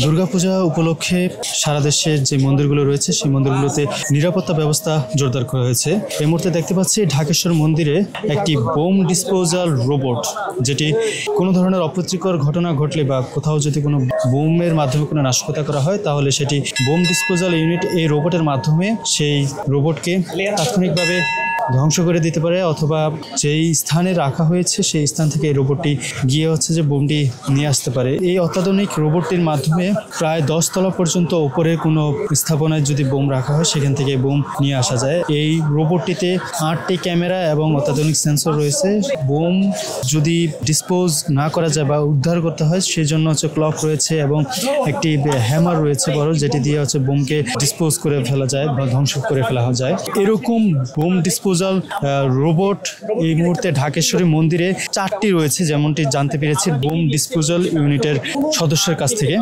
দুর্গাপূজা উপলক্ষে সারা দেশের যে মন্দিরগুলো রয়েছে সেই মন্দিরগুলোতে নিরাপত্তা ব্যবস্থা জোরদার করা হয়েছে। এই মুহূর্তে দেখতে পাচ্ছি ঢাকেশ্বর মন্দিরে একটি বোম ডিসপোজাল রোবট, যেটি কোনো ধরনের অপ্রীতিকর ঘটনা ঘটলে বা কোথাও যদি কোনো বোমের মাধ্যমে কোনো নাশকতা করা হয় তাহলে সেটি বোম ডিসপোজাল ইউনিট এই রোবটের মাধ্যমে সেই রোবটকে তাৎক্ষণিকভাবে ধ্বংস করে দিতে পারে, অথবা যেই স্থানে রাখা হয়েছে সেই স্থান থেকে এই রোবটটি গিয়ে যে বোমটি নিয়ে আসতে পারে। এই অত্যাধুনিক রোবটটির মাধ্যমে প্রায় 10 তলা পর্যন্ত উপরে কোনো স্থাপনায় যদি বোম রাখা হয় সেখান থেকে বোম নিয়ে আসা যায়। এই রোবটটিতে 8টি ক্যামেরা এবং অত্যাধুনিক সেন্সর রয়েছে। বোম যদি ডিসপোজ না করা যায় বা উদ্ধার করতে হয় সেই জন্য ক্লক রয়েছে এবং একটি হ্যামার রয়েছে বড়, যেটি দিয়ে বোমকে ডিসপোজ করে ফেলা যায় বা ধ্বংস করে ফেলা যায়। এরকম বোম ডিসপোজাল রোবট এই মুহূর্তে ঢাকেশ্বরী মন্দিরে 4টি রয়েছে, যেমনটি জানতে পেরেছি বোম ডিসপোজাল ইউনিটের সদস্যের কাছ থেকে।